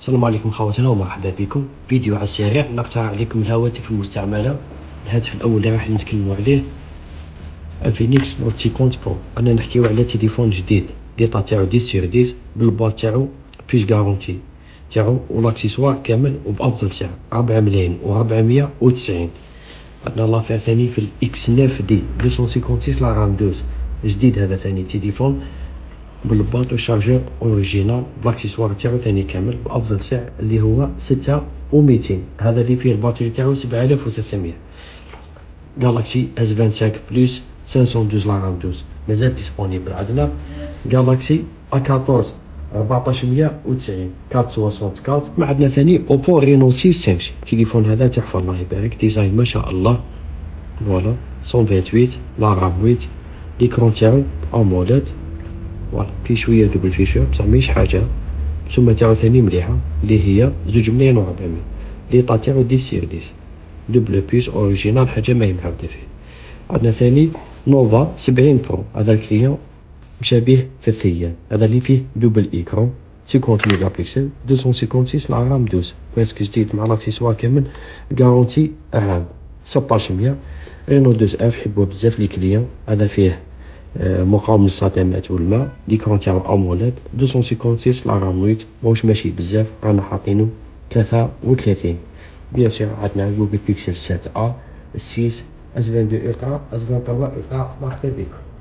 السلام عليكم خواتنا ومرحبا بكم. فيديو على السريع نقترح عليكم الهواتف المستعملة. الهاتف الأول اللي راح نتكلموا عليه انفينكس نوت 50 برو. أنا نحكيو على تليفون جديد ليطا تاعو 10/10 بالبال تاعو فيش غارونتي تاعو والاكسسوار كامل وبأفضل سعر 4,490. عندنا لافير ثاني في الإكس 9 دي 256 لا رام 12 جديد. هذا ثاني تليفون بالباطو شارجور اوريجينال بالاكسسوار تاعو ثاني كامل بافضل سعر اللي هو 6,200. هذا اللي فيه الباتري تاعو 7,300. جالاكسي اس 25 بلس 512 لا رام 12 مازال ديسپونيبل. عندنا جالاكسي ا 14 1490 464. ما عندنا ثاني اوبو رينو 6 5G. التليفون هذا تحفه الله يبارك، ديزاين ما شاء الله. فوالا 128 لا رام 8. ليكرون تاعو اموليد. فوالا فيه شويه دوبل فيشر بصح ماهيش حاجه. السمه تاعو ثاني مليحه اللي هي 2,400,000. ليطا تاعو 10/10 دوبل بيس اوريجينال، حاجه ماهي محاوده فيه. عندنا ثاني نوفا 70 برو. هذا الكليون مشابه ثلاثيا. هذا اللي فيه دوبل ايكرون 50 ميغا بيكسل 256 لا رام 12 بريسك جديد مع الاكسسوار كامل. غارونتي عام 1600. رينو 2 اف يحبوه بزاف لي كليون. هذا فيه مقاوم للصدمات والماء. ليكرون تاعو اموليد 256 لا رام 8 موش ماشي بزاف، رانا حاطينو 33. بيان سور عندنا جوجل بيكسل 7 ا 6 اس 22 الترا اس 23 الترا. مرحبا بكم.